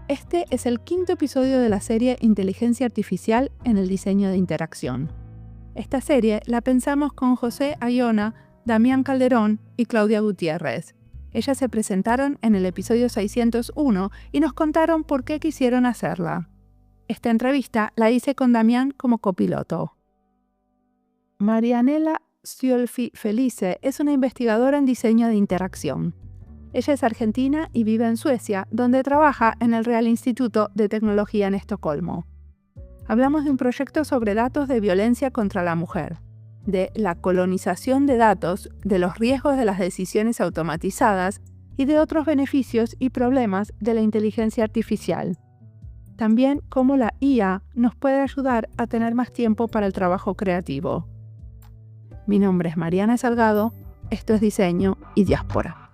Este es el quinto episodio de la serie Inteligencia Artificial en el Diseño de Interacción. Esta serie la pensamos con José Ayona, Damián Calderón y Claudia Gutiérrez. Ellas se presentaron en el episodio 601 y nos contaron por qué quisieron hacerla. Esta entrevista la hice con Damián como copiloto. Marianela Sciolfi Felice es una investigadora en diseño de interacción. Ella es argentina y vive en Suecia, donde trabaja en el Real Instituto de Tecnología en Estocolmo. Hablamos de un proyecto sobre datos de violencia contra la mujer, de la colonización de datos, de los riesgos de las decisiones automatizadas y de otros beneficios y problemas de la inteligencia artificial. También cómo la IA nos puede ayudar a tener más tiempo para el trabajo creativo. Mi nombre es Mariana Salgado, esto es Diseño y Diáspora.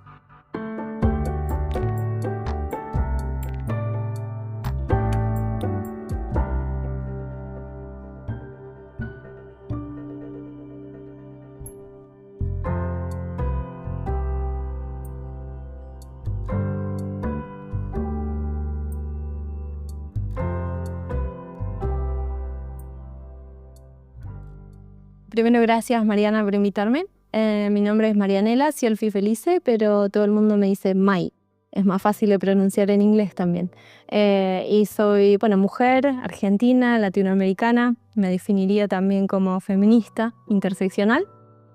Primero, gracias Mariana por invitarme. Mi nombre es Marianela Sciolfi Felice, pero todo el mundo me dice Mai. Es más fácil de pronunciar en inglés también. Y soy, mujer, argentina, latinoamericana. Me definiría también como feminista, interseccional.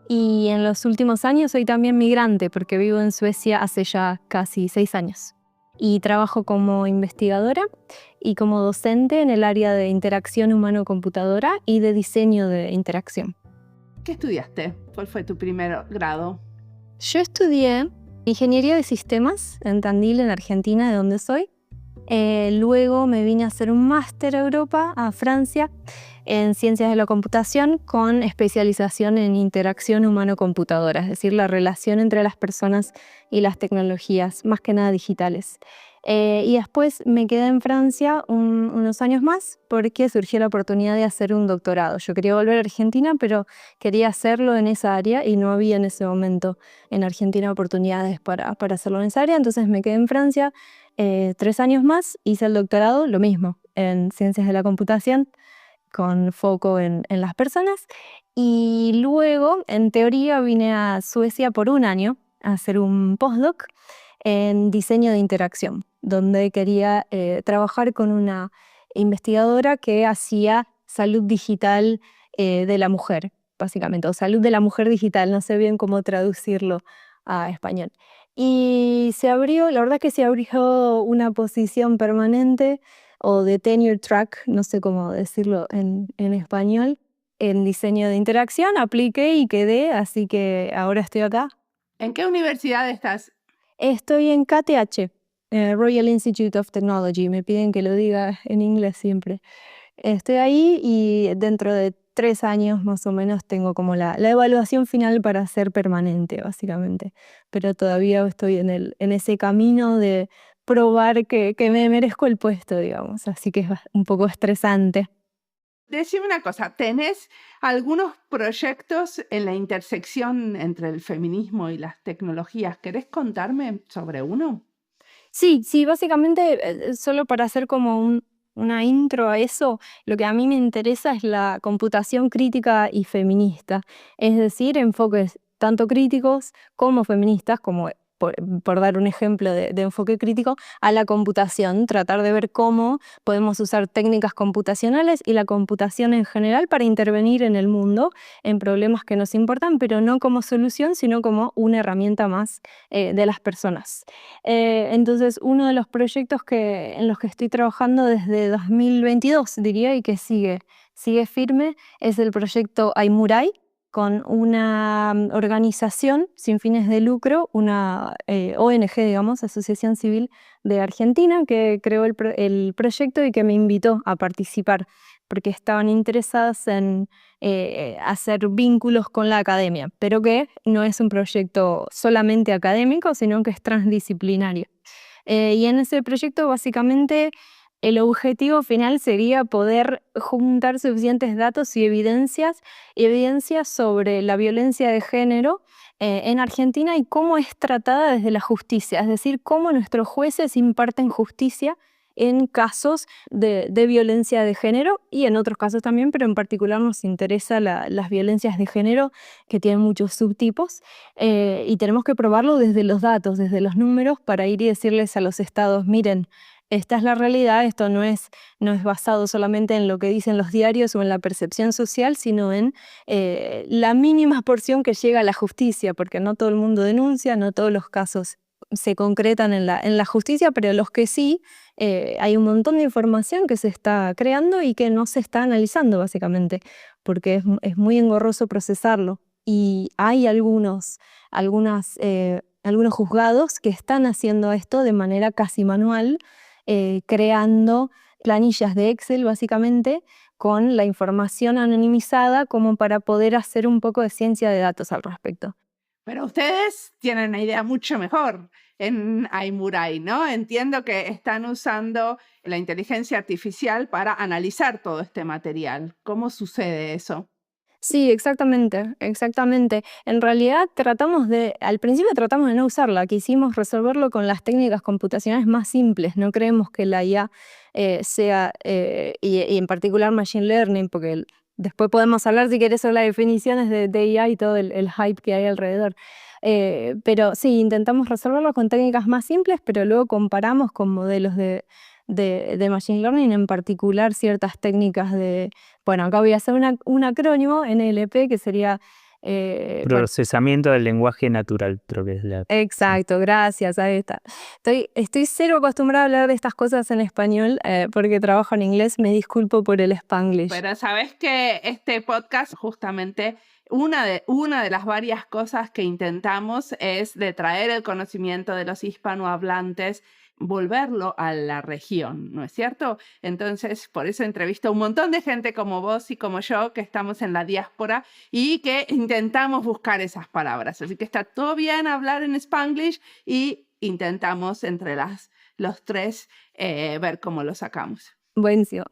Y en los últimos años soy también migrante, porque vivo en Suecia hace ya casi 6 años. Y trabajo como investigadora y como docente en el área de interacción humano-computadora y de diseño de interacción. ¿Qué estudiaste? ¿Cuál fue tu primer grado? Yo estudié Ingeniería de Sistemas en Tandil, en Argentina, de donde soy. Luego me vine a hacer un máster a Europa, a Francia, en Ciencias de la Computación, con especialización en interacción humano-computadora, es decir, la relación entre las personas y las tecnologías, más que nada digitales. Y después me quedé en Francia unos años más porque surgió la oportunidad de hacer un doctorado. Yo quería volver a Argentina, pero quería hacerlo en esa área y no había en ese momento en Argentina oportunidades para hacerlo en esa área. Entonces me quedé en Francia 3 años más, hice el doctorado, lo mismo, en Ciencias de la Computación, con foco en las personas. Y luego, en teoría, vine a Suecia por 1 año a hacer un postdoc en diseño de interacción, donde quería trabajar con una investigadora que hacía salud digital de la mujer, básicamente, o salud de la mujer digital, no sé bien cómo traducirlo a español. Y la verdad que se abrió una posición permanente o de tenure track, no sé cómo decirlo en español, en diseño de interacción, apliqué y quedé, así que ahora estoy acá. ¿En qué universidad estás? Estoy en KTH, Royal Institute of Technology, me piden que lo diga en inglés siempre. Estoy ahí y dentro de 3 años más o menos tengo como la evaluación final para ser permanente, básicamente. Pero todavía estoy en ese camino de probar que me merezco el puesto, digamos. Así que es un poco estresante. Decime una cosa, ¿tenés algunos proyectos en la intersección entre el feminismo y las tecnologías? ¿Querés contarme sobre uno? Sí, básicamente, solo para hacer como una intro a eso, lo que a mí me interesa es la computación crítica y feminista, es decir, enfoques tanto críticos como feministas, como por dar un ejemplo de enfoque crítico, a la computación, tratar de ver cómo podemos usar técnicas computacionales y la computación en general para intervenir en el mundo, en problemas que nos importan, pero no como solución, sino como una herramienta más de las personas. Entonces, uno de los proyectos en los que estoy trabajando desde 2022, diría, y que sigue firme, es el proyecto Aimurai, con una organización sin fines de lucro, una ONG, digamos, Asociación Civil de Argentina, que creó el proyecto y que me invitó a participar, porque estaban interesadas en hacer vínculos con la academia, pero que no es un proyecto solamente académico, sino que es transdisciplinario. Y en ese proyecto, básicamente, el objetivo final sería poder juntar suficientes datos y evidencias sobre la violencia de género en Argentina y cómo es tratada desde la justicia, es decir, cómo nuestros jueces imparten justicia en casos de violencia de género y en otros casos también, pero en particular nos interesa las violencias de género que tienen muchos subtipos y tenemos que probarlo desde los datos, desde los números para ir y decirles a los estados, miren, esta es la realidad, esto no es basado solamente en lo que dicen los diarios o en la percepción social, sino en la mínima porción que llega a la justicia, porque no todo el mundo denuncia, no todos los casos se concretan en la justicia, pero los que sí, hay un montón de información que se está creando y que no se está analizando básicamente, porque es muy engorroso procesarlo. Y hay algunos juzgados que están haciendo esto de manera casi manual, creando planillas de Excel básicamente con la información anonimizada como para poder hacer un poco de ciencia de datos al respecto. Pero ustedes tienen una idea mucho mejor en Aimurai, ¿no? Entiendo que están usando la inteligencia artificial para analizar todo este material. ¿Cómo sucede eso? Sí, exactamente. En realidad al principio tratamos de no usarla, quisimos resolverlo con las técnicas computacionales más simples, no creemos que la IA sea, y en particular Machine Learning, porque después podemos hablar si querés sobre las definiciones de IA y todo el hype que hay alrededor. Pero sí, intentamos resolverlo con técnicas más simples, pero luego comparamos con modelos de Machine Learning, en particular ciertas técnicas bueno, acá voy a hacer un acrónimo, NLP, que sería... Procesamiento del lenguaje natural, creo que es la... Exacto, gracias, ahí está. Estoy cero acostumbrada a hablar de estas cosas en español porque trabajo en inglés, me disculpo por el Spanglish. Pero sabes que este podcast justamente... Una de las varias cosas que intentamos es de traer el conocimiento de los hispanohablantes, volverlo a la región, ¿no es cierto? Entonces, por eso entrevisto a un montón de gente como vos y como yo, que estamos en la diáspora y que intentamos buscar esas palabras. Así que está todo bien hablar en Spanglish y intentamos entre los tres ver cómo lo sacamos. Buenísimo.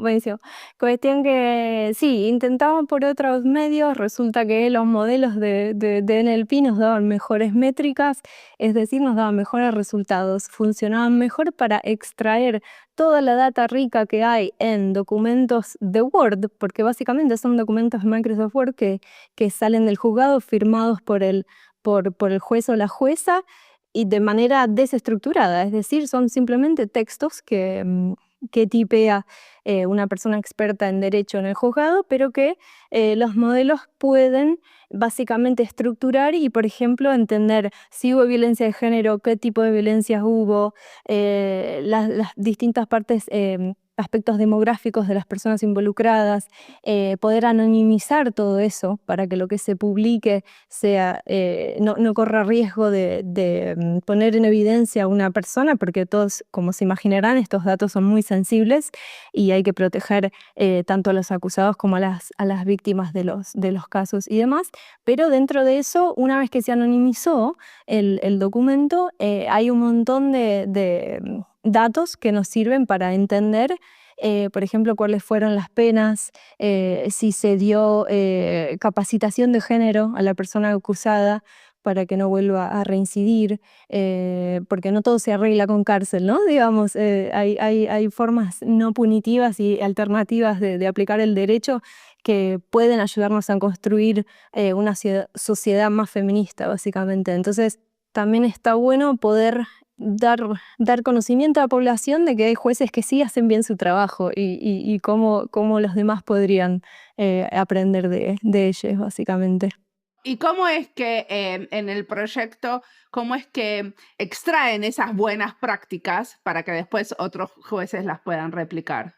Cuestión que sí, intentamos por otros medios, resulta que los modelos de NLP nos daban mejores métricas, es decir, nos daban mejores resultados, funcionaban mejor para extraer toda la data rica que hay en documentos de Word, porque básicamente son documentos de Microsoft Word que salen del juzgado firmados por el juez o la jueza y de manera desestructurada, es decir, son simplemente textos que tipea una persona experta en derecho en el juzgado, pero que los modelos pueden básicamente estructurar y, por ejemplo, entender si hubo violencia de género, qué tipo de violencias hubo, las distintas partes, aspectos demográficos de las personas involucradas, poder anonimizar todo eso para que lo que se publique sea, no corra riesgo de poner en evidencia a una persona, porque todos, como se imaginarán, estos datos son muy sensibles y hay que proteger tanto a los acusados como a las víctimas de los casos y demás. Pero dentro de eso, una vez que se anonimizó el documento, hay un montón de datos que nos sirven para entender, por ejemplo, cuáles fueron las penas, si se dio capacitación de género a la persona acusada para que no vuelva a reincidir, porque no todo se arregla con cárcel, ¿no? Digamos, hay formas no punitivas y alternativas de aplicar el derecho que pueden ayudarnos a construir una sociedad más feminista, básicamente. Entonces, también está bueno poder dar conocimiento a la población de que hay jueces que sí hacen bien su trabajo y cómo los demás podrían aprender de ellos, básicamente. ¿Y cómo es que en el proyecto, cómo es que extraen esas buenas prácticas para que después otros jueces las puedan replicar?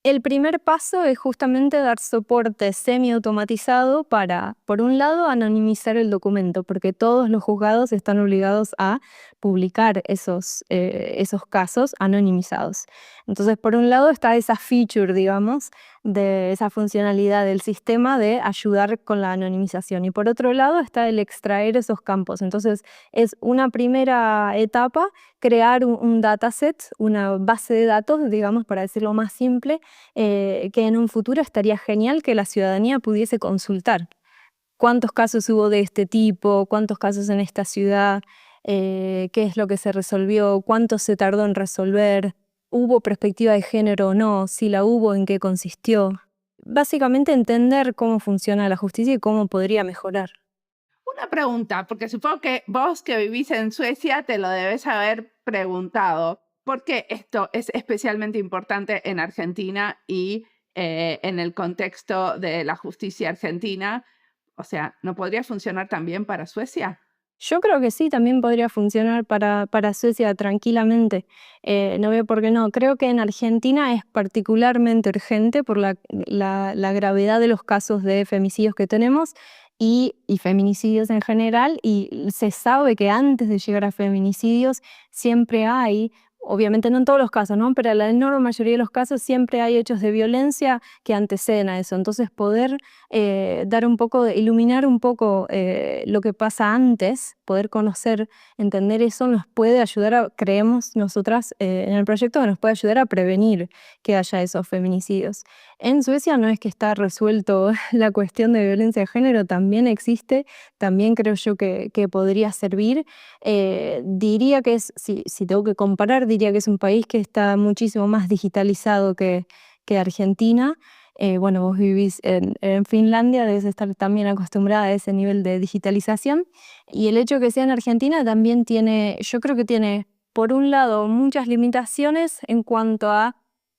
El primer paso es justamente dar soporte semiautomatizado para, por un lado, anonimizar el documento, porque todos los juzgados están obligados a publicar esos casos anonimizados. Entonces, por un lado está esa feature, digamos, de esa funcionalidad del sistema de ayudar con la anonimización. Y por otro lado está el extraer esos campos. Entonces, es una primera etapa crear un dataset, una base de datos, digamos, para decirlo más simple, que en un futuro estaría genial que la ciudadanía pudiese consultar. ¿Cuántos casos hubo de este tipo? ¿Cuántos casos en esta ciudad? ¿Qué es lo que se resolvió? ¿Cuánto se tardó en resolver? hubo perspectiva de género o no, si la hubo, en qué consistió. Básicamente entender cómo funciona la justicia y cómo podría mejorar. Una pregunta, porque supongo que vos que vivís en Suecia te lo debes haber preguntado. ¿Por qué esto es especialmente importante en Argentina y en el contexto de la justicia argentina? O sea, ¿no podría funcionar también para Suecia? Yo creo que sí, también podría funcionar para Suecia tranquilamente. No veo por qué no. Creo que en Argentina es particularmente urgente por la gravedad de los casos de femicidios que tenemos y feminicidios en general. Y se sabe que antes de llegar a feminicidios siempre hay, obviamente no en todos los casos, ¿no? Pero en la enorme mayoría de los casos siempre hay hechos de violencia que anteceden a eso. Entonces poder iluminar un poco lo que pasa antes, poder conocer, entender eso, nos puede ayudar creemos nosotras en el proyecto, que nos puede ayudar a prevenir que haya esos feminicidios. En Suecia no es que está resuelto la cuestión de violencia de género, también existe, también creo yo que podría servir. Diría que si tengo que comparar, diría que es un país que está muchísimo más digitalizado que Argentina. Bueno, vos vivís en Finlandia, debes estar también acostumbrada a ese nivel de digitalización. Y el hecho de que sea en Argentina también yo creo que tiene, por un lado, muchas limitaciones en cuanto a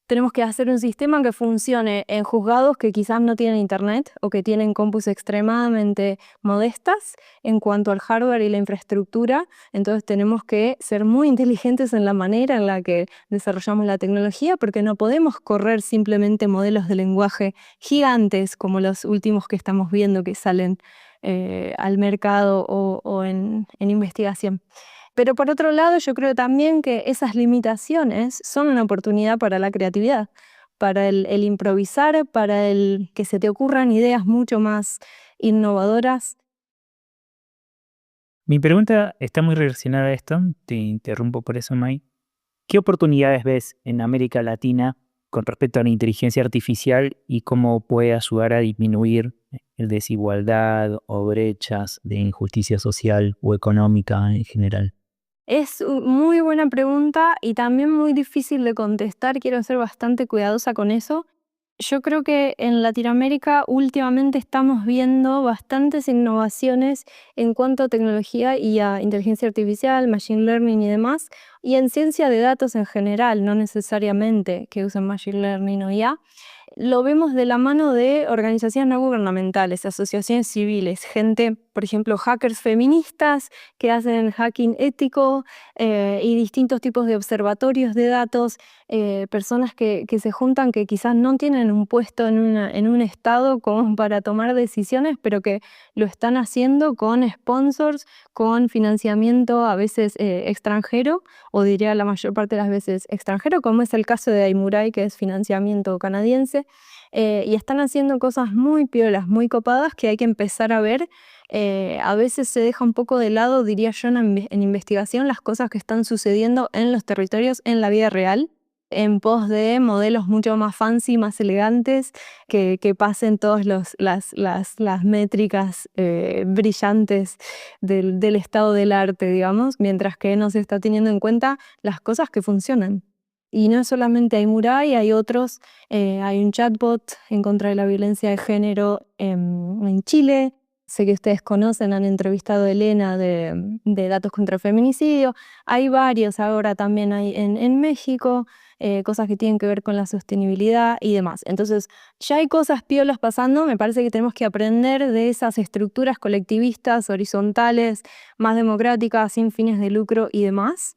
tenemos que hacer un sistema que funcione en juzgados que quizás no tienen internet o que tienen compus extremadamente modestas en cuanto al hardware y la infraestructura. Entonces tenemos que ser muy inteligentes en la manera en la que desarrollamos la tecnología, porque no podemos correr simplemente modelos de lenguaje gigantes como los últimos que estamos viendo que salen al mercado o en investigación. Pero por otro lado, yo creo también que esas limitaciones son una oportunidad para la creatividad, para el improvisar, para el que se te ocurran ideas mucho más innovadoras. Mi pregunta está muy relacionada a esto, te interrumpo por eso, May. ¿Qué oportunidades ves en América Latina con respecto a la inteligencia artificial y cómo puede ayudar a disminuir el desigualdad o brechas de injusticia social o económica en general? Es muy buena pregunta y también muy difícil de contestar. Quiero ser bastante cuidadosa con eso. Yo creo que en Latinoamérica últimamente estamos viendo bastantes innovaciones en cuanto a tecnología y a inteligencia artificial, machine learning y demás, y en ciencia de datos en general, no necesariamente que usen machine learning o IA. Lo vemos de la mano de organizaciones no gubernamentales, asociaciones civiles, gente, por ejemplo, hackers feministas que hacen hacking ético y distintos tipos de observatorios de datos, personas que se juntan que quizás no tienen un puesto en un estado como para tomar decisiones, pero que lo están haciendo con sponsors, con financiamiento a veces extranjero, o diría la mayor parte de las veces extranjero, como es el caso de Aimurai, que es financiamiento canadiense. Y están haciendo cosas muy piolas, muy copadas que hay que empezar a ver. A veces se deja un poco de lado, diría yo, en investigación, las cosas que están sucediendo en los territorios, en la vida real, en pos de modelos mucho más fancy, más elegantes, que pasen todas las métricas brillantes del estado del arte, digamos, mientras que no se está teniendo en cuenta las cosas que funcionan. Y no solamente hay Murai, hay otros, hay un chatbot en contra de la violencia de género en Chile. Sé que ustedes conocen, han entrevistado a Elena de Datos contra el Feminicidio. Hay varios ahora también hay en México, cosas que tienen que ver con la sostenibilidad y demás. Entonces, ya hay cosas piolas pasando. Me parece que tenemos que aprender de esas estructuras colectivistas, horizontales, más democráticas, sin fines de lucro y demás,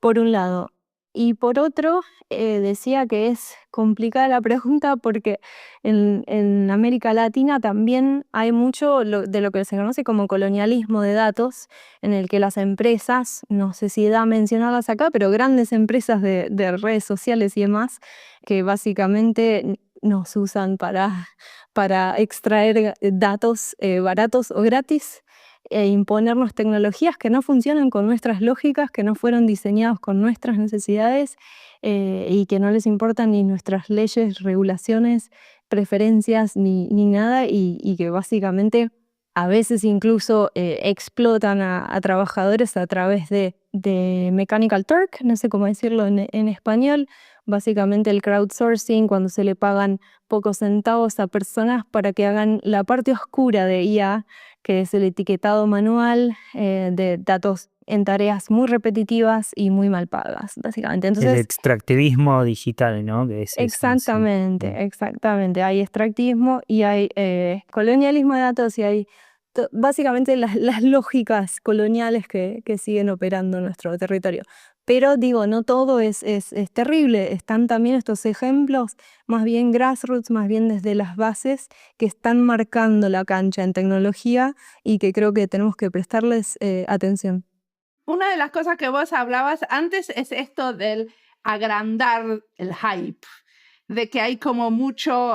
por un lado. Y por otro, decía que es complicada la pregunta porque en América Latina también hay mucho de lo que se conoce como colonialismo de datos, en el que las empresas, no sé si da mencionarlas acá, pero grandes empresas de redes sociales y demás, que básicamente nos usan para extraer datos baratos o gratis e imponernos tecnologías que no funcionan con nuestras lógicas, que no fueron diseñados con nuestras necesidades y que no les importan ni nuestras leyes, regulaciones, preferencias ni nada y que básicamente a veces incluso explotan a trabajadores a través de de Mechanical Turk, no sé cómo decirlo en español, básicamente el crowdsourcing, cuando se le pagan pocos centavos a personas para que hagan la parte oscura de IA, que es el etiquetado manual de datos en tareas muy repetitivas y muy mal pagas, básicamente. El Entonces, extractivismo digital, ¿no? Que es eso, sí. exactamente. Hay extractivismo y hay colonialismo de datos y hay básicamente las lógicas coloniales que siguen operando en nuestro territorio. Pero digo, no todo es terrible. Están también estos ejemplos más bien grassroots, más bien desde las bases, que están marcando la cancha en tecnología y que creo que tenemos que prestarles atención. Una de las cosas que vos hablabas antes es esto del agrandar el hype, de que hay como mucho,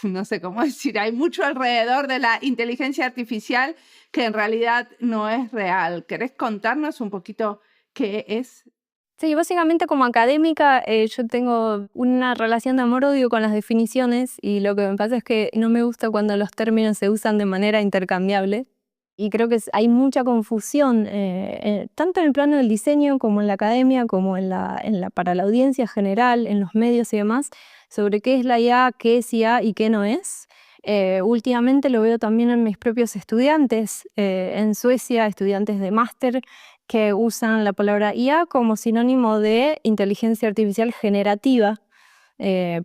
no sé cómo decir, hay mucho alrededor de la inteligencia artificial que en realidad no es real. ¿Querés contarnos un poquito qué es? Sí, básicamente como académica yo tengo una relación de amor-odio con las definiciones y lo que me pasa es que no me gusta cuando los términos se usan de manera intercambiable. Y creo que hay mucha confusión, tanto en el plano del diseño como en la academia, como para la audiencia general, en los medios y demás, sobre qué es la IA, qué es IA y qué no es. Últimamente lo veo también en mis propios estudiantes, en Suecia, estudiantes de máster, que usan la palabra IA como sinónimo de inteligencia artificial generativa.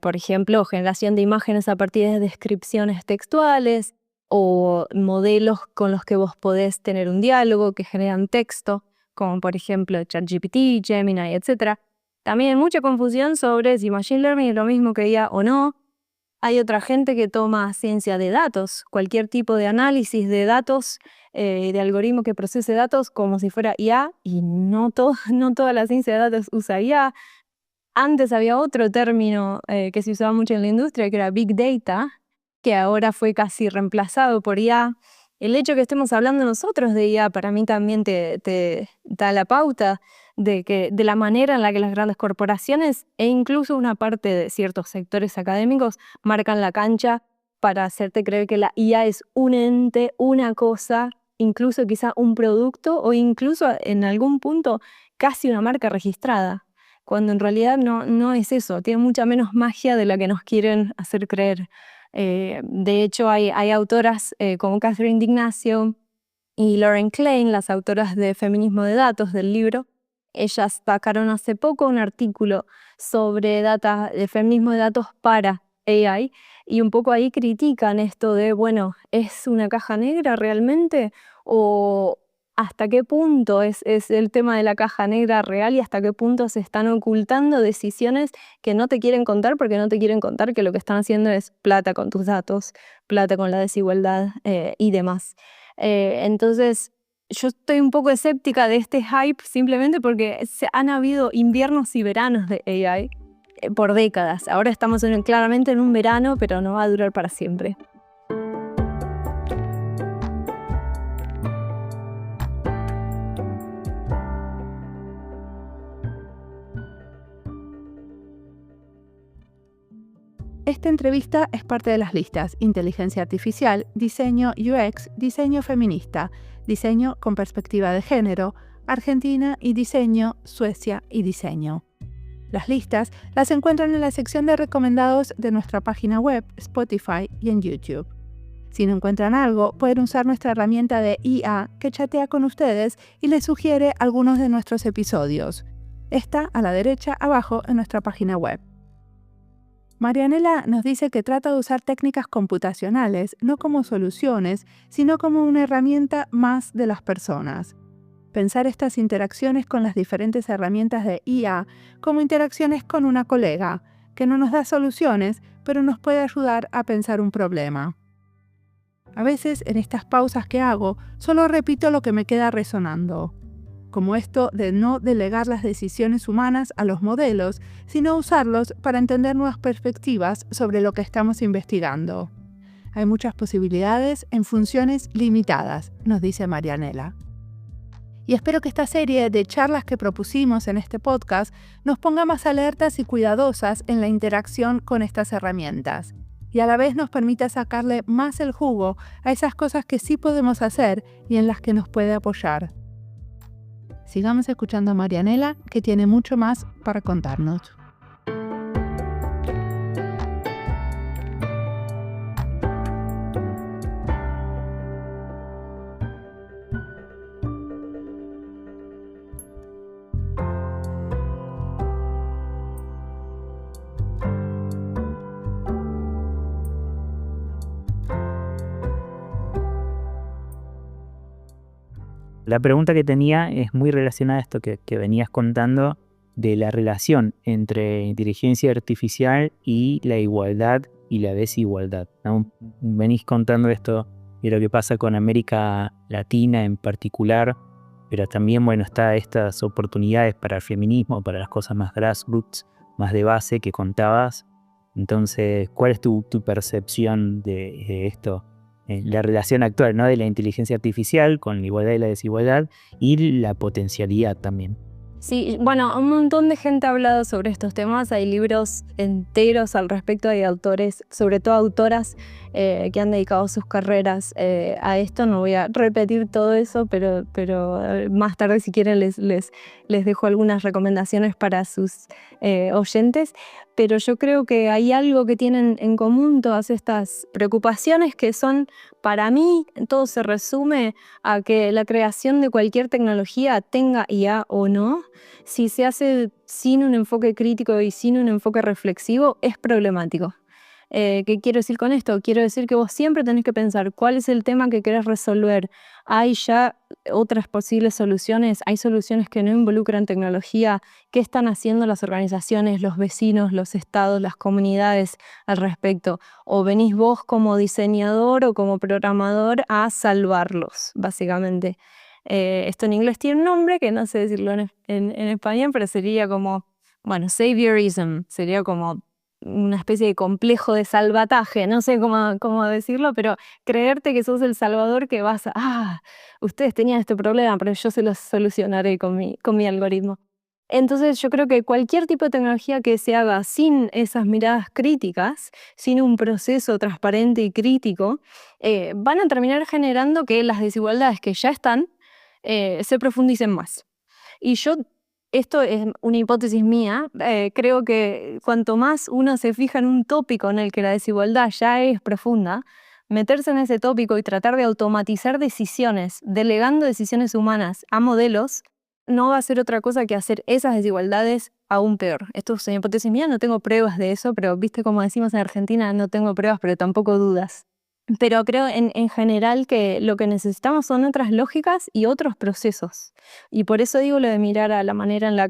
Por ejemplo, generación de imágenes a partir de descripciones textuales, o modelos con los que vos podés tener un diálogo que generan texto, como por ejemplo ChatGPT, Gemini, etc. También hay mucha confusión sobre si Machine Learning es lo mismo que IA o no. Hay otra gente que toma ciencia de datos, cualquier tipo de análisis de datos, de algoritmo que procese datos como si fuera IA, y no toda la ciencia de datos usa IA. Antes había otro término que se usaba mucho en la industria, que era Big Data, que ahora fue casi reemplazado por IA. El hecho que estemos hablando nosotros de IA para mí también te da la pauta de la manera en la que las grandes corporaciones e incluso una parte de ciertos sectores académicos marcan la cancha para hacerte creer que la IA es un ente, una cosa, incluso quizá un producto o incluso en algún punto casi una marca registrada, cuando en realidad no es eso, tiene mucha menos magia de la que nos quieren hacer creer. De hecho, hay autoras como Catherine D'Ignazio y Lauren Klein, las autoras de Feminismo de Datos del libro. Ellas sacaron hace poco un artículo sobre de feminismo de datos para AI y un poco ahí critican esto de, bueno, ¿es una caja negra realmente? ¿O hasta qué punto es el tema de la caja negra real y hasta qué punto se están ocultando decisiones que no te quieren contar porque no te quieren contar que lo que están haciendo es plata con tus datos, plata con la desigualdad y demás? Entonces, yo estoy un poco escéptica de este hype simplemente porque han habido inviernos y veranos de AI por décadas. Ahora estamos claramente en un verano, pero no va a durar para siempre. Esta entrevista es parte de las listas Inteligencia Artificial, Diseño UX, Diseño Feminista, Diseño con Perspectiva de Género, Argentina y Diseño, Suecia y Diseño. Las listas las encuentran en la sección de recomendados de nuestra página web, Spotify y en YouTube. Si no encuentran algo, pueden usar nuestra herramienta de IA que chatea con ustedes y les sugiere algunos de nuestros episodios. Está a la derecha abajo en nuestra página web. Marianela nos dice que trata de usar técnicas computacionales no como soluciones, sino como una herramienta más de las personas. Pensar estas interacciones con las diferentes herramientas de IA como interacciones con una colega, que no nos da soluciones, pero nos puede ayudar a pensar un problema. A veces, en estas pausas que hago, solo repito lo que me queda resonando, como esto de no delegar las decisiones humanas a los modelos, sino usarlos para entender nuevas perspectivas sobre lo que estamos investigando. Hay muchas posibilidades en funciones limitadas, nos dice Marianela. Y espero que esta serie de charlas que propusimos en este podcast nos ponga más alertas y cuidadosas en la interacción con estas herramientas, y a la vez nos permita sacarle más el jugo a esas cosas que sí podemos hacer y en las que nos puede apoyar. Sigamos escuchando a Marianela, que tiene mucho más para contarnos. La pregunta que tenía es muy relacionada a esto que venías contando de la relación entre inteligencia artificial y la igualdad y la desigualdad, ¿no? Venís contando esto de lo que pasa con América Latina en particular, pero también, bueno, está estas oportunidades para el feminismo, para las cosas más grassroots, más de base que contabas. Entonces, ¿cuál es tu percepción de esto? La relación actual, ¿no? De la inteligencia artificial con la igualdad y la desigualdad y la potencialidad también. Sí, bueno, un montón de gente ha hablado sobre estos temas, hay libros enteros al respecto, hay autores, sobre todo autoras, que han dedicado sus carreras a esto. No voy a repetir todo eso, pero más tarde, si quieren, les dejo algunas recomendaciones para sus oyentes. Pero yo creo que hay algo que tienen en común todas estas preocupaciones, que son, para mí, todo se resume a que la creación de cualquier tecnología, tenga IA o no, si se hace sin un enfoque crítico y sin un enfoque reflexivo, es problemático. ¿Qué quiero decir con esto? Quiero decir que vos siempre tenés que pensar cuál es el tema que querés resolver. ¿Hay ya otras posibles soluciones? ¿Hay soluciones que no involucran tecnología? ¿Qué están haciendo las organizaciones, los vecinos, los estados, las comunidades al respecto? ¿O venís vos como diseñador o como programador a salvarlos, básicamente? Esto en inglés tiene un nombre que no sé decirlo en español, pero sería como, bueno, saviorism, sería como una especie de complejo de salvataje, no sé cómo decirlo, pero creerte que sos el salvador, que vas a, ustedes tenían este problema, pero yo se los solucionaré con mi algoritmo. Entonces yo creo que cualquier tipo de tecnología que se haga sin esas miradas críticas, sin un proceso transparente y crítico, van a terminar generando que las desigualdades que ya están se profundicen más. Y esto es una hipótesis mía, creo que cuanto más uno se fija en un tópico en el que la desigualdad ya es profunda, meterse en ese tópico y tratar de automatizar decisiones, delegando decisiones humanas a modelos, no va a ser otra cosa que hacer esas desigualdades aún peor. Esto es una hipótesis mía, no tengo pruebas de eso, pero viste como decimos en Argentina, no tengo pruebas, pero tampoco dudas. Pero creo en general que lo que necesitamos son otras lógicas y otros procesos. Y por eso digo lo de mirar a la manera en la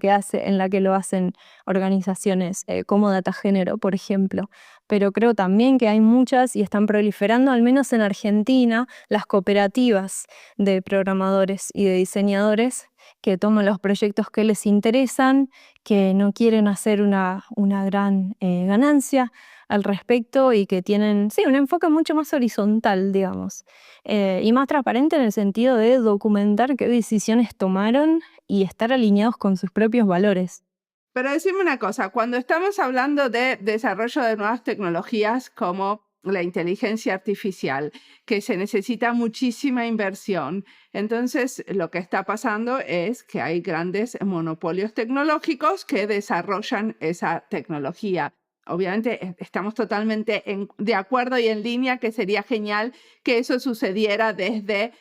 que lo hacen organizaciones como Datagénero, por ejemplo. Pero creo también que hay muchas y están proliferando, al menos en Argentina, las cooperativas de programadores y de diseñadores que toman los proyectos que les interesan, que no quieren hacer una gran ganancia al respecto y que tienen, sí, un enfoque mucho más horizontal, digamos, y más transparente en el sentido de documentar qué decisiones tomaron y estar alineados con sus propios valores. Pero decime una cosa, cuando estamos hablando de desarrollo de nuevas tecnologías como la inteligencia artificial, que se necesita muchísima inversión, entonces lo que está pasando es que hay grandes monopolios tecnológicos que desarrollan esa tecnología. Obviamente estamos totalmente de acuerdo y en línea que sería genial que eso sucediera desde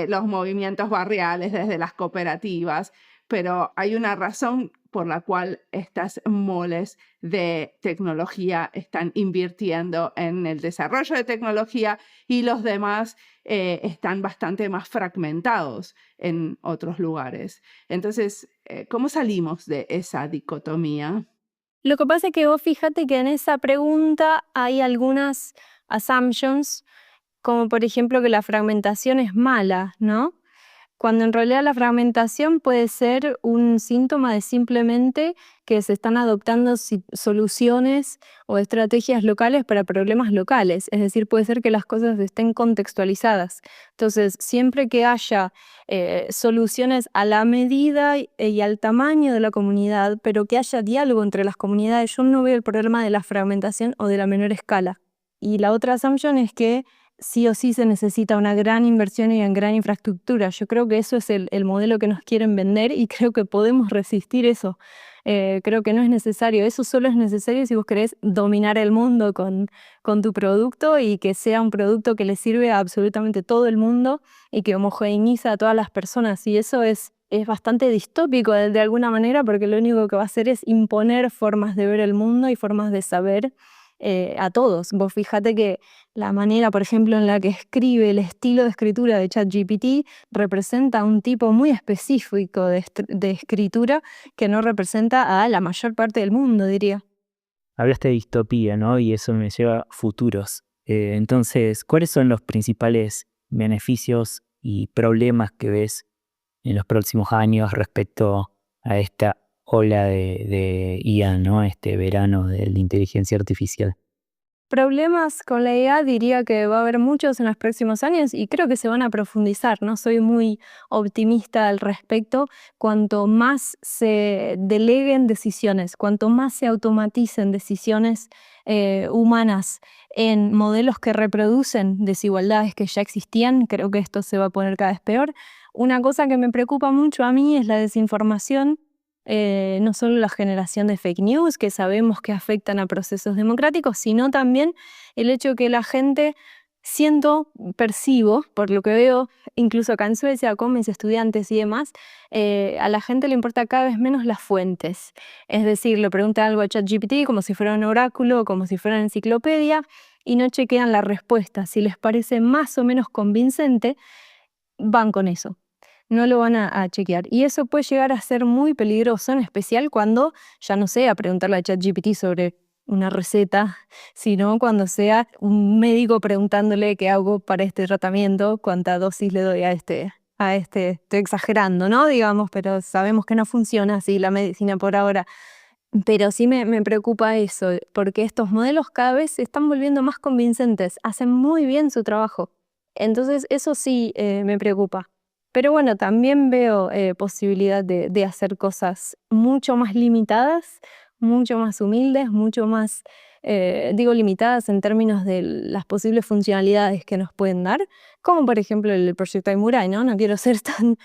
los movimientos barriales, desde las cooperativas, pero hay una razón por la cual estas moles de tecnología están invirtiendo en el desarrollo de tecnología y los demás están bastante más fragmentados en otros lugares. Entonces, ¿cómo salimos de esa dicotomía? Lo que pasa es que vos fíjate que en esa pregunta hay algunas assumptions, como por ejemplo que la fragmentación es mala, ¿no? Cuando en realidad la fragmentación puede ser un síntoma de simplemente que se están adoptando soluciones o estrategias locales para problemas locales. Es decir, puede ser que las cosas estén contextualizadas. Entonces, siempre que haya soluciones a la medida y al tamaño de la comunidad, pero que haya diálogo entre las comunidades, yo no veo el problema de la fragmentación o de la menor escala. Y la otra assumption es que sí o sí se necesita una gran inversión y una gran infraestructura. Yo creo que eso es el modelo que nos quieren vender y creo que podemos resistir eso. Creo que no es necesario, eso solo es necesario si vos querés dominar el mundo con tu producto y que sea un producto que le sirve a absolutamente todo el mundo y que homogeneiza a todas las personas. Y eso es bastante distópico de alguna manera, porque lo único que va a hacer es imponer formas de ver el mundo y formas de saber a todos. Vos fíjate que la manera, por ejemplo, en la que escribe, el estilo de escritura de ChatGPT representa un tipo muy específico de escritura que no representa a la mayor parte del mundo, diría. Hablaste de distopía, ¿no? Y eso me lleva a futuros. Entonces, ¿cuáles son los principales beneficios y problemas que ves en los próximos años respecto a esta ola de IA, ¿no? Este verano de la inteligencia artificial? Problemas con la IA diría que va a haber muchos en los próximos años y creo que se van a profundizar, ¿no? Soy muy optimista al respecto. Cuanto más se deleguen decisiones, cuanto más se automaticen decisiones humanas en modelos que reproducen desigualdades que ya existían, creo que esto se va a poner cada vez peor. Una cosa que me preocupa mucho a mí es la desinformación. No solo la generación de fake news, que sabemos que afectan a procesos democráticos, sino también el hecho que la gente, percibo, por lo que veo, incluso acá en Suecia, con mis estudiantes y demás, a la gente le importa cada vez menos las fuentes. Es decir, le preguntan algo a ChatGPT como si fuera un oráculo, como si fuera una enciclopedia, y no chequean la respuesta. Si les parece más o menos convincente, van con eso. No lo van a chequear. Y eso puede llegar a ser muy peligroso, en especial cuando, ya no sea preguntarle a ChatGPT sobre una receta, sino cuando sea un médico preguntándole qué hago para este tratamiento, cuánta dosis le doy a este. Estoy exagerando, ¿no? Digamos, pero sabemos que no funciona así la medicina por ahora. Pero sí me preocupa eso, porque estos modelos cada vez se están volviendo más convincentes, hacen muy bien su trabajo. Entonces eso sí me preocupa. Pero bueno, también veo posibilidad de hacer cosas mucho más limitadas, mucho más humildes, mucho más, digo, limitadas en términos de las posibles funcionalidades que nos pueden dar, como por ejemplo el proyecto Aimurai, ¿no? No quiero ser tan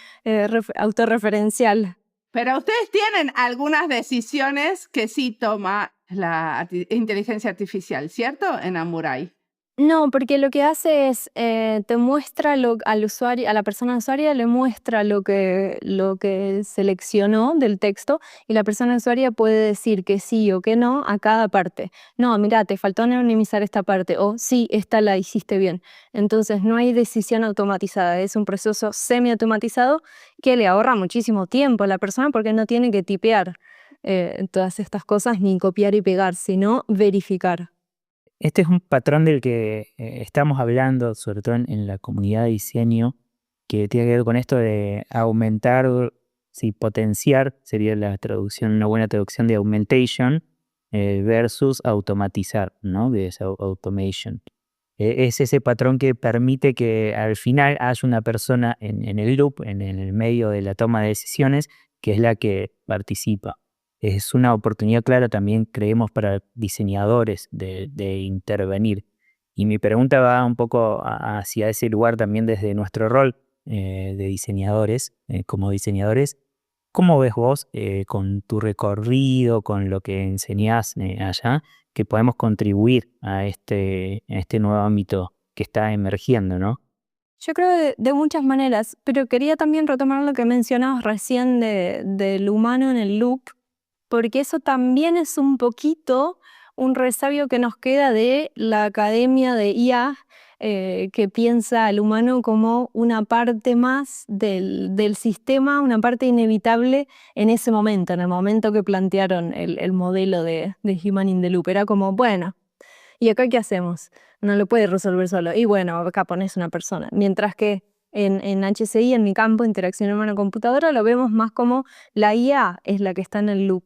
autorreferencial. Pero ustedes tienen algunas decisiones que sí toma la inteligencia artificial, ¿cierto? En Amurai. No, porque lo que hace es, te muestra al usuario, a la persona usuaria le muestra lo que seleccionó del texto y la persona usuaria puede decir que sí o que no a cada parte. No, mira, te faltó anonimizar esta parte o sí, esta la hiciste bien. Entonces no hay decisión automatizada, es un proceso semi-automatizado que le ahorra muchísimo tiempo a la persona porque no tiene que tipear todas estas cosas ni copiar y pegar, sino verificar. Este es un patrón del que estamos hablando, sobre todo en la comunidad de diseño, que tiene que ver con esto de aumentar, sí, potenciar, sería la traducción, una buena traducción de augmentation, versus automatizar, ¿no? De esa automation. Es ese patrón que permite que al final haya una persona en el loop, en el medio de la toma de decisiones, que es la que participa. Es una oportunidad clara también, creemos, para diseñadores de intervenir. Y mi pregunta va un poco hacia ese lugar también desde nuestro rol de diseñadores, como diseñadores. ¿Cómo ves vos, con tu recorrido, con lo que enseñás allá, que podemos contribuir a este nuevo ámbito que está emergiendo, ¿no? Yo creo de muchas maneras, pero quería también retomar lo que mencionabas recién del humano en el loop, porque eso también es un poquito un resabio que nos queda de la academia de IA, que piensa al humano como una parte más del sistema, una parte inevitable en ese momento, en el momento que plantearon el modelo de Human in the Loop. Era como, bueno, ¿y acá qué hacemos? No lo puede resolver solo. Y bueno, acá pones una persona. Mientras que en HCI, en mi campo, interacción humano-computadora, lo vemos más como la IA es la que está en el loop.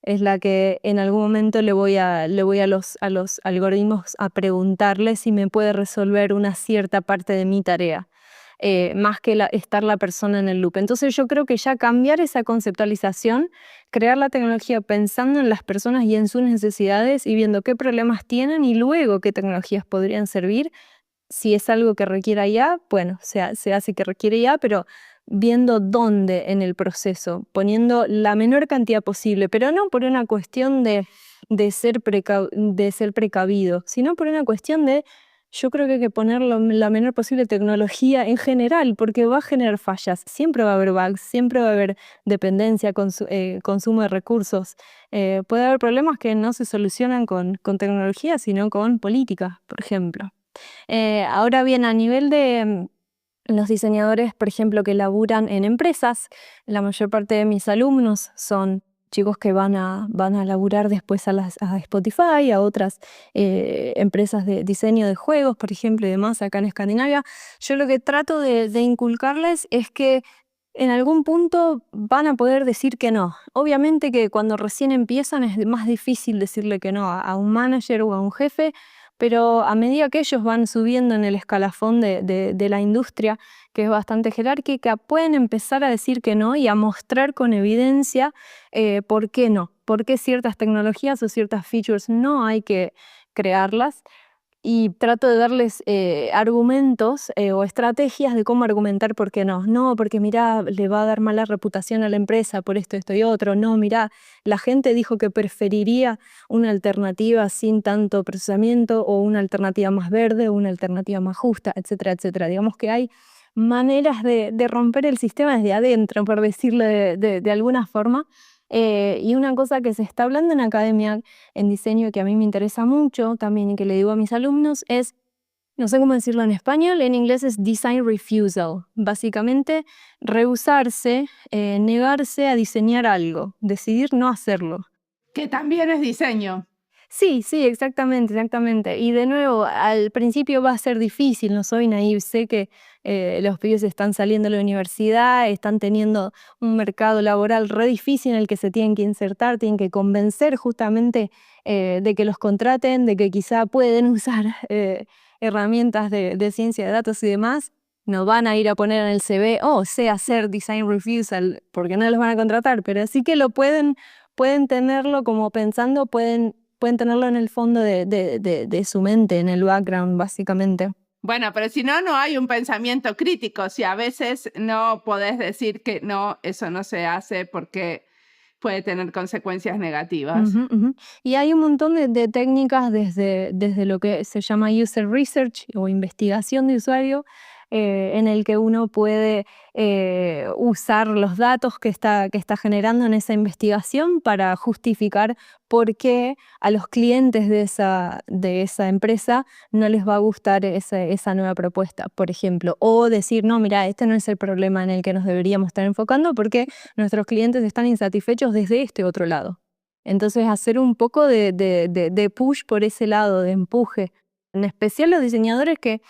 Es la que en algún momento le voy a los algoritmos a preguntarle si me puede resolver una cierta parte de mi tarea, más que estar la persona en el loop. Entonces yo creo que ya cambiar esa conceptualización, crear la tecnología pensando en las personas y en sus necesidades y viendo qué problemas tienen y luego qué tecnologías podrían servir, Si es algo que requiera IA, bueno, se hace que requiere IA, pero viendo dónde en el proceso, poniendo la menor cantidad posible, pero no por una cuestión de ser precavido, sino por una cuestión de, yo creo que hay que poner la menor posible tecnología en general, porque va a generar fallas, siempre va a haber bugs, siempre va a haber dependencia, consumo de recursos. Puede haber problemas que no se solucionan con tecnología, sino con política, por ejemplo. Ahora bien, a nivel de los diseñadores, por ejemplo, que laburan en empresas, la mayor parte de mis alumnos son chicos que van a laburar después a Spotify, a otras empresas de diseño de juegos, por ejemplo, y demás acá en Escandinavia. Yo lo que trato de inculcarles es que en algún punto van a poder decir que no. Obviamente que cuando recién empiezan es más difícil decirle que no a un manager o a un jefe, pero a medida que ellos van subiendo en el escalafón de la industria, que es bastante jerárquica, pueden empezar a decir que no y a mostrar con evidencia por qué no, por qué ciertas tecnologías o ciertas features no hay que crearlas. Y trato de darles argumentos o estrategias de cómo argumentar por qué no. No, porque mirá, le va a dar mala reputación a la empresa por esto, esto y otro. No, mirá, la gente dijo que preferiría una alternativa sin tanto procesamiento o una alternativa más verde o una alternativa más justa, etcétera, etcétera. Digamos que hay maneras de romper el sistema desde adentro, por decirlo de alguna forma. Y una cosa que se está hablando en academia, en diseño, que a mí me interesa mucho también y que le digo a mis alumnos es, no sé cómo decirlo en español, en inglés es design refusal. Básicamente, rehusarse, negarse a diseñar algo, decidir no hacerlo. Que también es diseño. Sí, exactamente, exactamente. Y de nuevo, al principio va a ser difícil, no soy naive, sé que los pibes están saliendo de la universidad, están teniendo un mercado laboral re difícil en el que se tienen que insertar, tienen que convencer justamente de que los contraten, de que quizá pueden usar herramientas de ciencia de datos y demás. No van a ir a poner en el CV, sé hacer design refusal, porque no los van a contratar, pero sí que lo pueden tenerlo como pensando, pueden tenerlo en el fondo de su mente, en el background, básicamente. Bueno, pero si no, no hay un pensamiento crítico. Si a veces no podés decir que no, eso no se hace porque puede tener consecuencias negativas. Y hay un montón de técnicas desde lo que se llama user research o investigación de usuario, en el que uno puede usar los datos que está generando en esa investigación para justificar por qué a los clientes de esa empresa no les va a gustar esa nueva propuesta, por ejemplo. O decir, no, mira, este no es el problema en el que nos deberíamos estar enfocando porque nuestros clientes están insatisfechos desde este otro lado. Entonces, hacer un poco de push por ese lado, de empuje. En especial los diseñadores que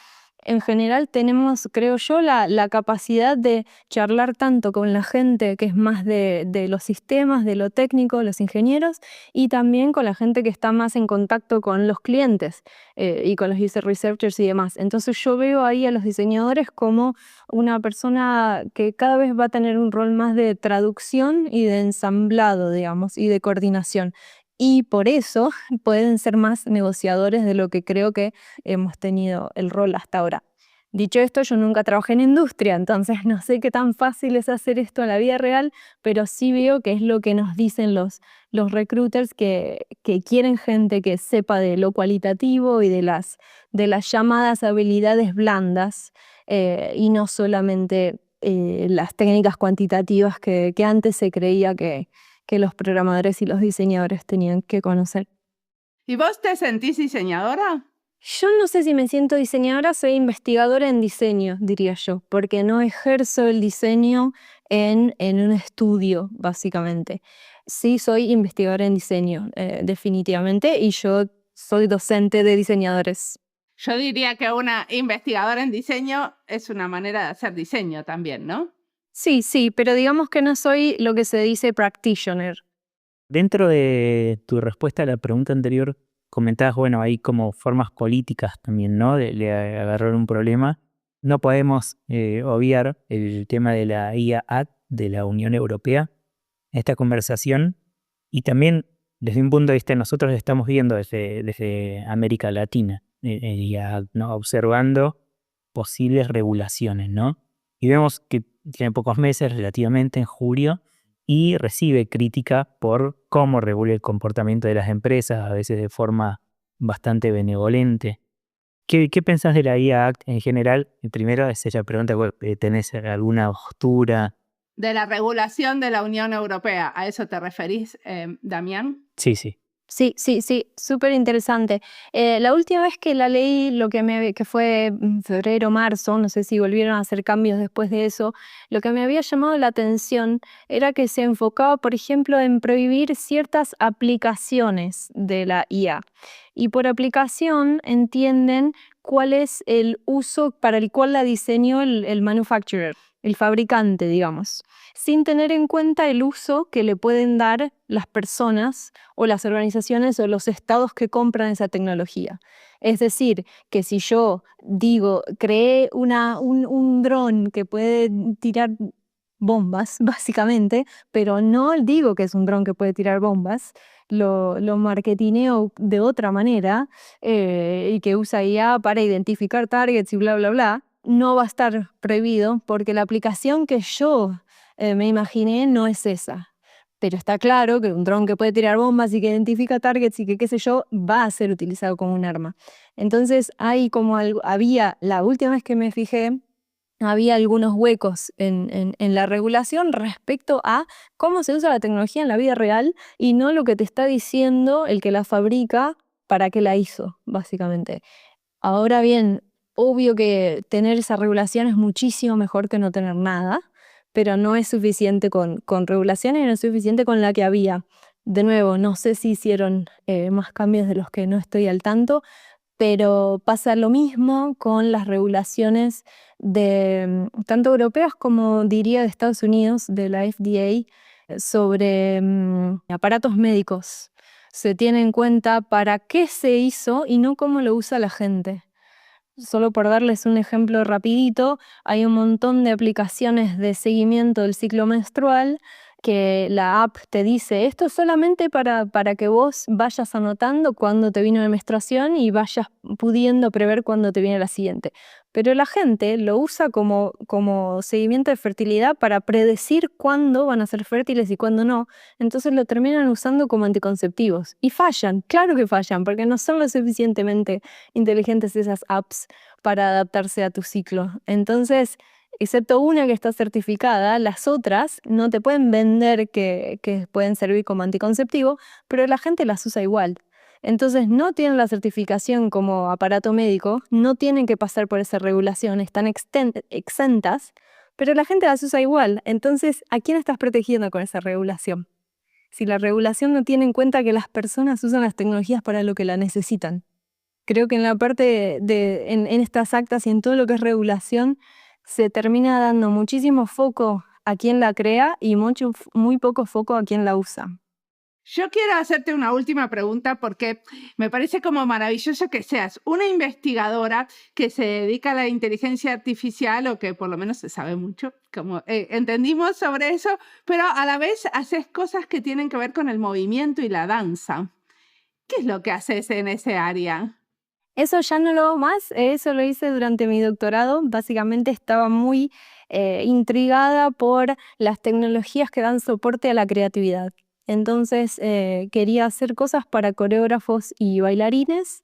en general tenemos, creo yo, la capacidad de charlar tanto con la gente que es más de los sistemas, de lo técnico, los ingenieros, y también con la gente que está más en contacto con los clientes y con los user researchers y demás. Entonces yo veo ahí a los diseñadores como una persona que cada vez va a tener un rol más de traducción y de ensamblado, digamos, y de coordinación. Y por eso pueden ser más negociadores de lo que creo que hemos tenido el rol hasta ahora. Dicho esto, yo nunca trabajé en industria, entonces no sé qué tan fácil es hacer esto en la vida real, pero sí veo que es lo que nos dicen los recruiters que quieren gente que sepa de lo cualitativo y de las llamadas habilidades blandas y no solamente las técnicas cuantitativas que antes se creía que los programadores y los diseñadores tenían que conocer. ¿Y vos te sentís diseñadora? Yo no sé si me siento diseñadora, soy investigadora en diseño, diría yo, porque no ejerzo el diseño en un estudio, básicamente. Sí, soy investigadora en diseño, definitivamente, y yo soy docente de diseñadores. Yo diría que una investigadora en diseño es una manera de hacer diseño también, ¿no? Sí, pero digamos que no soy lo que se dice practitioner. Dentro de tu respuesta a la pregunta anterior, comentabas, bueno, hay como formas políticas también, ¿no? De agarrar un problema. No podemos obviar el tema de la IA Act de la Unión Europea, esta conversación, y también desde un punto de vista nosotros lo estamos viendo desde América Latina. ¿no? Observando posibles regulaciones, ¿no? Y vemos que tiene pocos meses, relativamente en julio, y recibe crítica por cómo regula el comportamiento de las empresas, a veces de forma bastante benevolente. ¿Qué pensás de la IA Act en general? Primero es esa pregunta, ¿tenés alguna postura? De la regulación de la Unión Europea, ¿a eso te referís, Damián? Sí. Sí, súper interesante. La última vez que la leí, que fue en febrero, marzo, no sé si volvieron a hacer cambios después de eso, lo que me había llamado la atención era que se enfocaba, por ejemplo, en prohibir ciertas aplicaciones de la IA. Y por aplicación entienden cuál es el uso para el cual la diseñó el manufacturer, el fabricante, digamos, sin tener en cuenta el uso que le pueden dar las personas o las organizaciones o los estados que compran esa tecnología. Es decir, que si yo digo, creé un dron que puede tirar bombas, básicamente, pero no digo que es un dron que puede tirar bombas, lo marketineo de otra manera y que usa IA para identificar targets y bla, bla, bla, no va a estar prohibido porque la aplicación que yo me imaginé no es esa. Pero está claro que un dron que puede tirar bombas y que identifica targets y que qué sé yo, va a ser utilizado como un arma. Entonces hay como había, la última vez que me fijé, había algunos huecos en la regulación respecto a cómo se usa la tecnología en la vida real y no lo que te está diciendo el que la fabrica para qué la hizo, básicamente. Ahora bien, obvio que tener esa regulación es muchísimo mejor que no tener nada, pero no es suficiente con regulaciones y no es suficiente con la que había. De nuevo, no sé si hicieron más cambios de los que no estoy al tanto, pero pasa lo mismo con las regulaciones de tanto europeas como diría de Estados Unidos, de la FDA, sobre aparatos médicos. Se tiene en cuenta para qué se hizo y no cómo lo usa la gente. Solo por darles un ejemplo rapidito, hay un montón de aplicaciones de seguimiento del ciclo menstrual que la app te dice, esto es solamente para que vos vayas anotando cuándo te vino la menstruación y vayas pudiendo prever cuándo te viene la siguiente. Pero la gente lo usa como seguimiento de fertilidad para predecir cuándo van a ser fértiles y cuándo no. Entonces lo terminan usando como anticonceptivos. Y fallan, claro que fallan, porque no son lo suficientemente inteligentes esas apps para adaptarse a tu ciclo. Entonces, excepto una que está certificada, las otras no te pueden vender que pueden servir como anticonceptivo, pero la gente las usa igual. Entonces no tienen la certificación como aparato médico, no tienen que pasar por esa regulación, están exentas, pero la gente las usa igual. Entonces, ¿a quién estás protegiendo con esa regulación? Si la regulación no tiene en cuenta que las personas usan las tecnologías para lo que la necesitan. Creo que en la parte en estas actas y en todo lo que es regulación, se termina dando muchísimo foco a quien la crea y muy poco foco a quien la usa. Yo quiero hacerte una última pregunta porque me parece como maravilloso que seas una investigadora que se dedica a la inteligencia artificial o que por lo menos se sabe mucho, como entendimos sobre eso, pero a la vez haces cosas que tienen que ver con el movimiento y la danza. ¿Qué es lo que haces en ese área? Eso ya no lo hago más, eso lo hice durante mi doctorado. Básicamente estaba muy intrigada por las tecnologías que dan soporte a la creatividad. Entonces quería hacer cosas para coreógrafos y bailarines.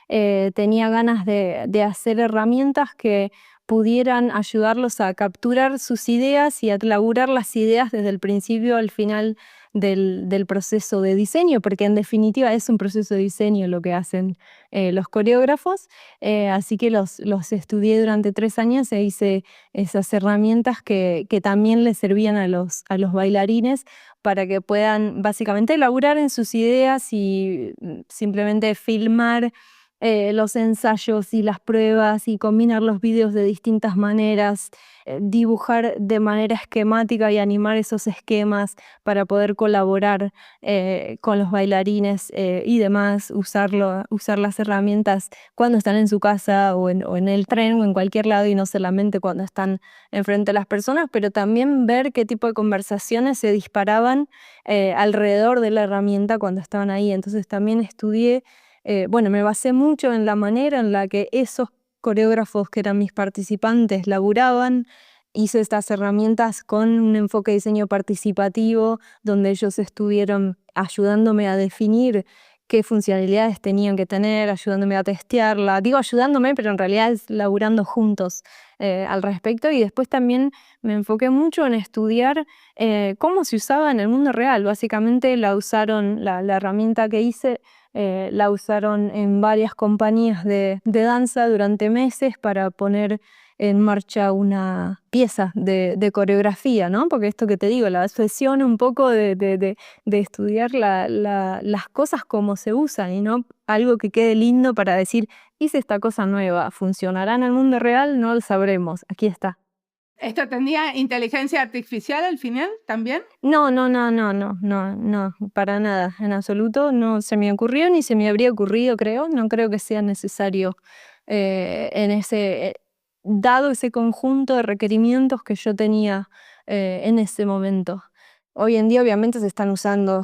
Tenía ganas de hacer herramientas que pudieran ayudarlos a capturar sus ideas y a elaborar las ideas desde el principio al final del proceso de diseño, porque en definitiva es un proceso de diseño lo que hacen los coreógrafos. Así que los estudié durante 3 años e hice esas herramientas que también les servían a los bailarines para que puedan básicamente elaborar en sus ideas y simplemente filmar los ensayos y las pruebas y combinar los videos de distintas maneras, dibujar de manera esquemática y animar esos esquemas para poder colaborar con los bailarines y demás, usar las herramientas cuando están en su casa o en el tren o en cualquier lado y no solamente cuando están enfrente de las personas, pero también ver qué tipo de conversaciones se disparaban alrededor de la herramienta cuando estaban ahí. Entonces también estudié me basé mucho en la manera en la que esos coreógrafos que eran mis participantes laburaban. Hice estas herramientas con un enfoque de diseño participativo, donde ellos estuvieron ayudándome a definir qué funcionalidades tenían que tener, ayudándome a testearla. Digo ayudándome, pero en realidad es laburando juntos al respecto. Y después también me enfoqué mucho en estudiar cómo se usaba en el mundo real. Básicamente la herramienta que hice, la usaron en varias compañías de danza durante meses para poner en marcha una pieza de coreografía, ¿no? Porque esto que te digo, la obsesión un poco de estudiar las cosas como se usan y no algo que quede lindo para decir, hice esta cosa nueva, ¿funcionará en el mundo real? No lo sabremos, aquí está. ¿Esto tenía inteligencia artificial al final también? No, para nada, en absoluto. No se me ocurrió ni se me habría ocurrido, creo. No creo que sea necesario dado ese conjunto de requerimientos que yo tenía en ese momento. Hoy en día obviamente se están usando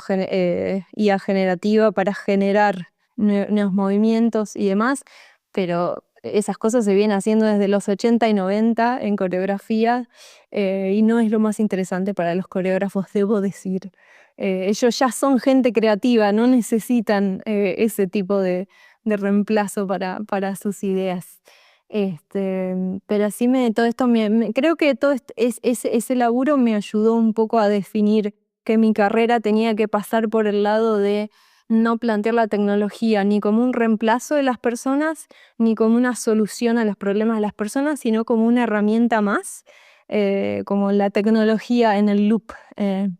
IA generativa para generar nuevos movimientos y demás, pero esas cosas se vienen haciendo desde los 80 y 90 en coreografía y no es lo más interesante para los coreógrafos, debo decir. Ellos ya son gente creativa, no necesitan ese tipo de reemplazo para sus ideas. Pero sí todo esto creo que todo ese laburo me ayudó un poco a definir que mi carrera tenía que pasar por el lado de no plantear la tecnología ni como un reemplazo de las personas, ni como una solución a los problemas de las personas, sino como una herramienta más, como la tecnología en el loop,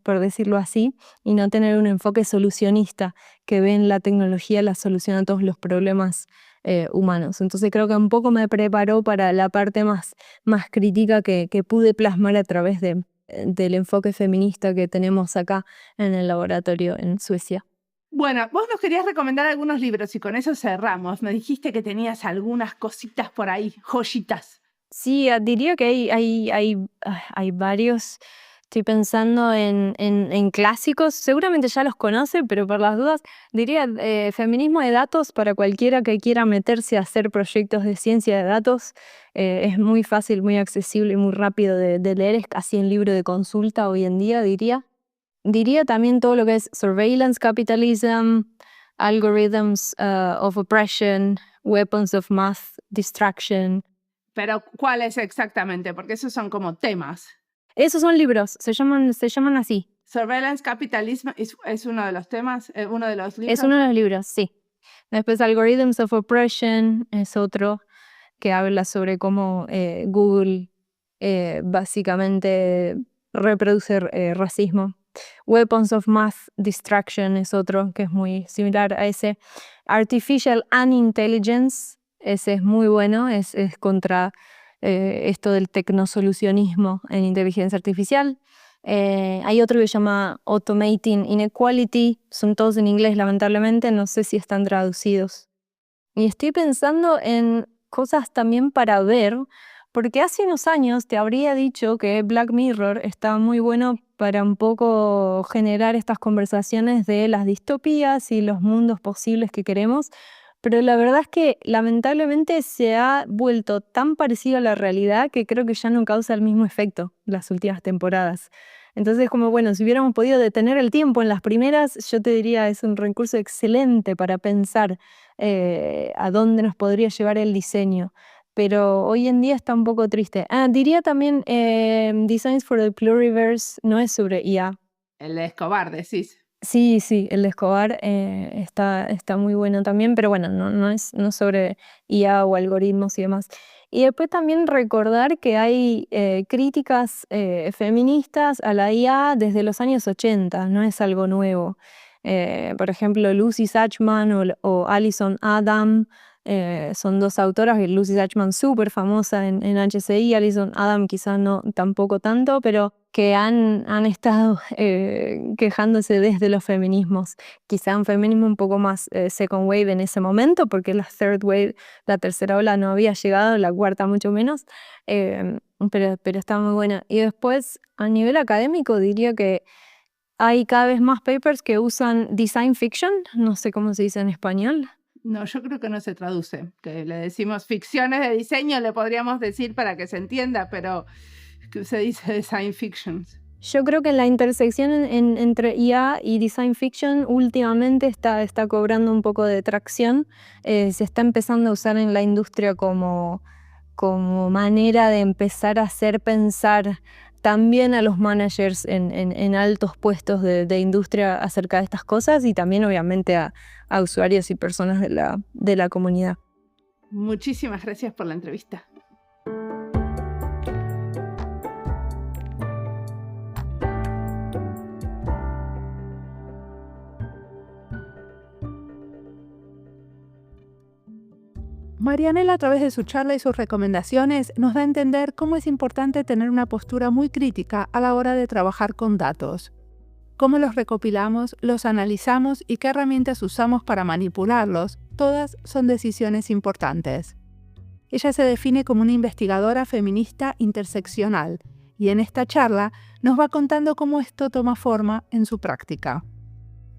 por decirlo así, y no tener un enfoque solucionista que ve en la tecnología la solución a todos los problemas humanos. Entonces creo que un poco me preparó para la parte más crítica que pude plasmar a través del enfoque feminista que tenemos acá en el laboratorio en Suecia. Bueno, vos nos querías recomendar algunos libros y con eso cerramos. Me dijiste que tenías algunas cositas por ahí, joyitas. Sí, diría que hay varios. Estoy pensando en clásicos, seguramente ya los conoce, pero por las dudas, diría Feminismo de Datos para cualquiera que quiera meterse a hacer proyectos de ciencia de datos. Es muy fácil, muy accesible y muy rápido de leer, es casi un libro de consulta hoy en día, diría. Diría también todo lo que es Surveillance Capitalism, Algorithms of Oppression, Weapons of Mass Destruction. Pero, ¿cuál es exactamente? Porque esos son como temas. Esos son libros, se llaman así. Surveillance Capitalism es uno de los temas, uno de los libros. Es uno de los libros, sí. Después Algorithms of Oppression es otro que habla sobre cómo Google básicamente reproduce racismo. Weapons of Mass Destruction es otro que es muy similar a ese. Artificial Unintelligence, ese es muy bueno, es contra esto del tecnosolucionismo en inteligencia artificial. Hay otro que se llama Automating Inequality, son todos en inglés lamentablemente, no sé si están traducidos. Y estoy pensando en cosas también para ver, porque hace unos años te habría dicho que Black Mirror está muy bueno para un poco generar estas conversaciones de las distopías y los mundos posibles que queremos, pero la verdad es que lamentablemente se ha vuelto tan parecido a la realidad que creo que ya no causa el mismo efecto las últimas temporadas. Entonces, como bueno, si hubiéramos podido detener el tiempo en las primeras, yo te diría es un recurso excelente para pensar a dónde nos podría llevar el diseño. Pero hoy en día está un poco triste. Diría también Designs for the Pluriverse, no es sobre IA. El de Escobar, decís. Sí, el de Escobar está muy bueno también, pero bueno, no es sobre IA o algoritmos y demás. Y después también recordar que hay críticas feministas a la IA desde los años 80, no es algo nuevo. Por ejemplo, Lucy Sachman o Alison Adam son dos autoras, Lucy Sachman súper famosa en HCI, Alison Adam quizás no tampoco tanto, pero que han estado quejándose desde los feminismos, quizá un feminismo un poco más second wave en ese momento, porque la third wave, la tercera ola no había llegado, la cuarta mucho menos, pero está muy buena. Y después, a nivel académico, diría que hay cada vez más papers que usan design fiction, no sé cómo se dice en español. No, yo creo que no se traduce. Que le decimos ficciones de diseño, le podríamos decir para que se entienda, pero se dice design fictions. Yo creo que la intersección entre IA y design fiction últimamente está cobrando un poco de tracción. Se está empezando a usar en la industria como manera de empezar a hacer pensar también a los managers en altos puestos de industria acerca de estas cosas, y también obviamente a usuarios y personas de la comunidad. Muchísimas gracias por la entrevista. Marianela, a través de su charla y sus recomendaciones, nos da a entender cómo es importante tener una postura muy crítica a la hora de trabajar con datos. Cómo los recopilamos, los analizamos y qué herramientas usamos para manipularlos, todas son decisiones importantes. Ella se define como una investigadora feminista interseccional y en esta charla nos va contando cómo esto toma forma en su práctica.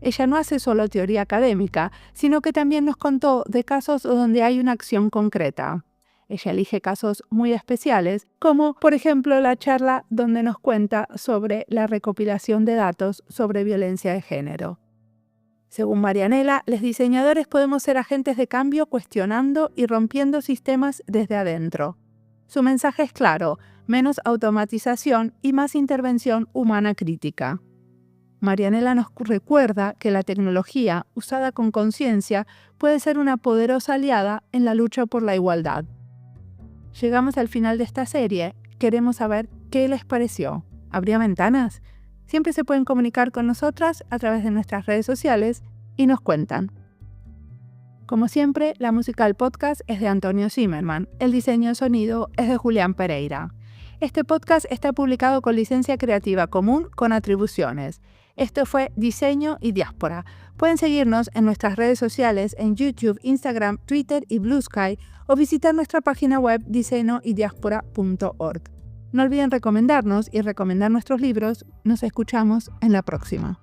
Ella no hace solo teoría académica, sino que también nos contó de casos donde hay una acción concreta. Ella elige casos muy especiales, como por ejemplo la charla donde nos cuenta sobre la recopilación de datos sobre violencia de género. Según Marianela, los diseñadores podemos ser agentes de cambio cuestionando y rompiendo sistemas desde adentro. Su mensaje es claro: menos automatización y más intervención humana crítica. Marianela nos recuerda que la tecnología, usada con conciencia, puede ser una poderosa aliada en la lucha por la igualdad. Llegamos al final de esta serie. Queremos saber qué les pareció. ¿Habría ventanas? Siempre se pueden comunicar con nosotras a través de nuestras redes sociales y nos cuentan. Como siempre, la música del podcast es de Antonio Zimmerman. El diseño de sonido es de Julián Pereira. Este podcast está publicado con licencia creativa común con atribuciones. Esto fue Diseño y Diáspora. Pueden seguirnos en nuestras redes sociales en YouTube, Instagram, Twitter y Blue Sky, o visitar nuestra página web diseñoydiaspora.org. No olviden recomendarnos y recomendar nuestros libros. Nos escuchamos en la próxima.